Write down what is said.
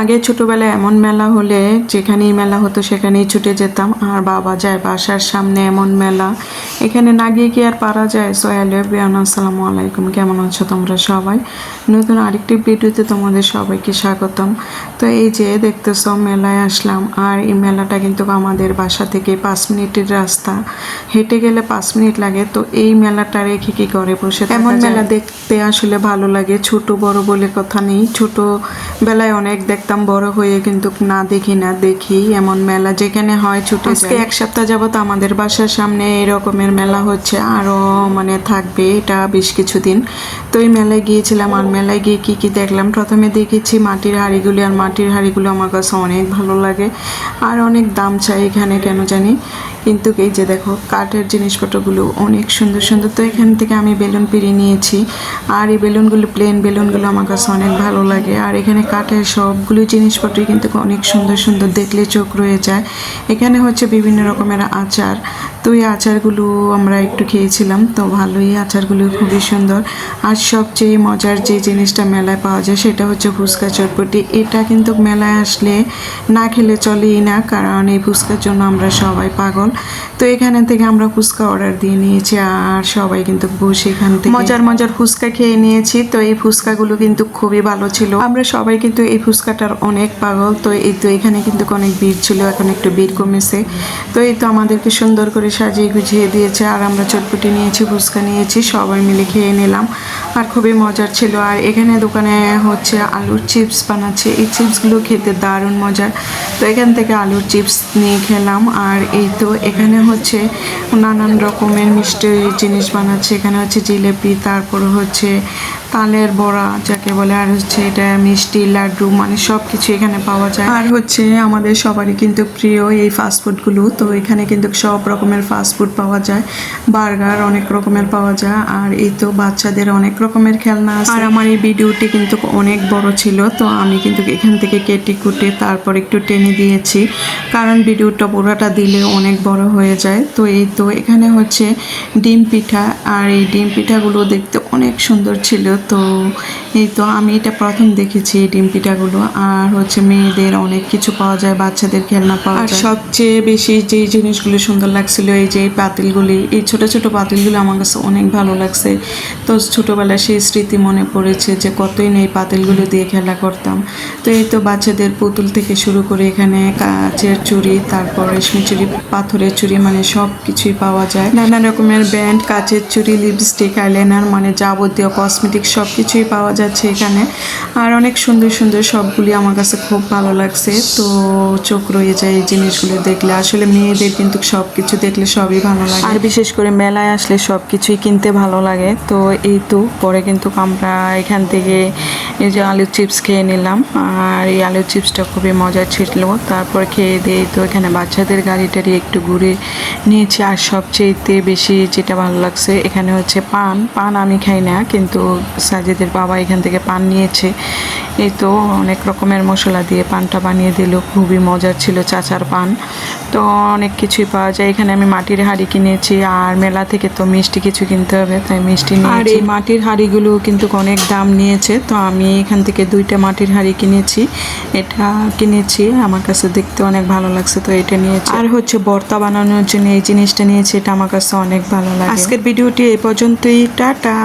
আগে ছোটবেলায় এমন মেলা হলে যেখানেই মেলা হতো সেখানেই ছুটে যেতাম। আর বাবা যায় বাসার সামনে এমন মেলা, এখানে না গিয়ে কি আর পারা যায়। সো হ্যালো এভরিওয়ান, আসসালামু আলাইকুম, কেমন আছো তোমরা সবাই? নতুন আরেকটি ভিডিওতে তোমাদের সবাইকে স্বাগতম। তো এই যে দেখতেছো মেলায় আসলাম, আর এই মেলাটা কিন্তু আমাদের বাসা থেকে 5 মিনিটের রাস্তা, হেঁটে গেলে 5 মিনিট লাগে। তো এই মেলাটা রেখে কি করে বসে এমন মেলা দেখতে আসলে ভালো লাগে। ছোট বড় বলে কথা নেই, ছোট বেলায় অনেক দেখতাম, বড় হয়ে কিন্তু না দেখি এমন মেলা যেখানে হয় ছুটে আজকে এক সপ্তাহ যাবত আমাদের বাসার সামনে এরকমের মেলা হচ্ছে, আরো মানে থাকবে এটা বেশ কিছুদিন। তো এই মেলায় গিয়েছিলাম, আর মেলায় গিয়ে কি দেখলাম, প্রথমে দেখেছি মাটির হাঁড়িগুলি, আর মাটির হাঁড়িগুলো আমার কাছে অনেক ভালো লাগে, আর অনেক দাম চাই এখানে কেন জানি। কিন্তু এই যে দেখো কাঠের জিনিসপত্রগুলো অনেক সুন্দর সুন্দর। তো এখান থেকে আমি বেলুন পেরে নিয়েছি, আর এই বেলুনগুলো প্লেন বেলুনগুলো আমার কাছে অনেক ভালো লাগে। আর এখানে কাঠের সবগুলো জিনিসপত্রই কিন্তু অনেক সুন্দর সুন্দর, দেখলে চোখ রয়ে যায়। এখানে হচ্ছে বিভিন্ন রকমের আচার, তো এই আচারগুলো আমরা একটু খেয়েছিলাম, তো ভালোই, আচারগুলো খুবই সুন্দর। আর সবচেয়ে মজার যে জিনিসটা মেলায় পাওয়া যায় সেটা হচ্ছে ফুচকা চটপটি। এটা কিন্তু মেলায় আসলে না খেলে চলেই না, কারণ এই ফুচকার জন্য আমরা সবাই পাগল। তো এখানে থেকে আমরা ফুচকা অর্ডার দিয়ে নিয়েছি, আর সবাই কিন্তু বসে এখান থেকে মজার ফুচকা খেয়ে নিয়েছি। তো এই ফুচকাগুলো কিন্তু খুবই ভালো ছিল, আমরা সবাই কিন্তু এই ফুচকাটার অনেক পাগল। তো এই তো এখানে কিন্তু অনেক ভিড় ছিল, এখন একটু ভিড় কমেছে। তো এই তো আমাদেরকে সুন্দর করে সাজিয়ে গুছিয়ে দিয়েছে, আর আমরা চটপটি নিয়েছি, ফুচকা নিয়েছি, সবাই মিলে খেয়ে নিলাম, আর খুবই মজার ছিল। আর এখানে দোকানে হচ্ছে আলুর চিপস বানাচ্ছে, এই চিপসগুলো খেতে দারুণ মজার। তো এখান থেকে আলুর চিপস নিয়ে খেলাম। আর এই তো এখানে হচ্ছে নানান রকমের মিষ্টি জিনিস বানাচ্ছে, এখানে হচ্ছে জিলেপি, তারপর হচ্ছে তালের বড়া যাকে বলে, আর হচ্ছে এটা মিষ্টি লাড্ডু, মানে সব কিছু এখানে পাওয়া যায়। আর হচ্ছে আমাদের সবারই কিন্তু প্রিয় এই ফাস্টফুডগুলো, তো এখানে কিন্তু সব রকমের ফাস্টফুড পাওয়া যায়, বার্গার অনেক রকমের পাওয়া যায়। আর এই তো বাচ্চাদের অনেক রকমের খেলনা আছে। আর আমার এই ভিডিওটি কিন্তু অনেক বড় ছিল, তো আমি কিন্তু এখান থেকে কেটে কুটে তারপর একটু টেনে দিয়েছি, কারণ ভিডিওটা পুরোটা দিলে অনেক বড় হয়ে যায়। তো এই তো এখানে হচ্ছে ডিম পিঠা, আর এই ডিম পিঠাগুলো দেখতে অনেক সুন্দর ছিল। তো এই তো আমি এটা প্রথম দেখেছি এই ডিম পিঠাগুলো। আর হচ্ছে মেয়েদের অনেক কিছু পাওয়া যায়, বাচ্চাদের খেলনা পাওয়া যায়। আর সবচেয়ে বেশি যে জিনিসগুলো সুন্দর লাগছিল এই যে পাতিলগুলি, এই ছোট ছোট পাতিলগুলো আমার কাছে অনেক ভালো লাগছে। তো ছোটবেলায় সেই স্মৃতি মনে পড়েছে যে কতই না এই পাতিলগুলো দিয়ে খেলা করতাম। তো এই তো বাচ্চাদের পুতুল থেকে শুরু করে এখানে কাচের চুড়ি, তারপর রেশমি চুড়ি, পাথরের চুড়ি, মানে সব কিছুই পাওয়া যায়। নানা রকমের ব্যান্ড, কাচের চুড়ি, লিপস্টিক, আইলাইনার, মানে যাবতীয় কসমেটিক সব কিছুই পাওয়া যাচ্ছে এখানে। আর অনেক সুন্দর সুন্দর, সবগুলি আমার কাছে খুব ভালো লাগছে। তো চোখ রয়ে যায় এই জিনিসগুলো দেখলে, আসলে মেয়েদের কিন্তু সব কিছু দেখলে সবই ভালো লাগে, আর বিশেষ করে মেলায় আসলে সব কিছুই কিনতে ভালো লাগে। তো এই তো পরে কিন্তু আমরা এখান থেকে এই যে আলুর চিপস খেয়ে নিলাম, আর এই আলুর চিপসটা খুবই মজার ছিল। তারপর খেয়ে দিয়ে তো এখানে বাচ্চাদের গাড়িটারি একটু ঘুরে নিয়েছি। আর সবচেয়েতে বেশি যেটা ভালো লাগছে এখানে হচ্ছে পান আমি খাই না, কিন্তু সাজিদের বাবা এখান থেকে পান নিয়েছে। এই তো অনেক রকমের মশলা দিয়ে পানটা বানিয়ে দিল, খুবই মজার ছিল চাচার পান। তো অনেক কিছুই পাওয়া যায় এখানে। আমি মাটির হাঁড়ি কিনেছি, আর মেলা থেকে তো মিষ্টি কিছু কিনতে হবে, তাই মিষ্টি নিয়েছি। আর এই মাটির হাঁড়িগুলো কিন্তু অনেক দাম নিয়েছে, তো আমি এখান থেকে 2টা মাটির হাঁড়ি কিনেছি। এটা কিনেছি, আমার কাছে দেখতে অনেক ভালো লাগছে, তো এটা নিয়েছি। আর হচ্ছে ভর্তা বানানোর জন্য এই জিনিসটা নিয়েছি, এটা আমার কাছে অনেক ভালো লাগে। আজকের ভিডিওটি এই পর্যন্তই, টাটা।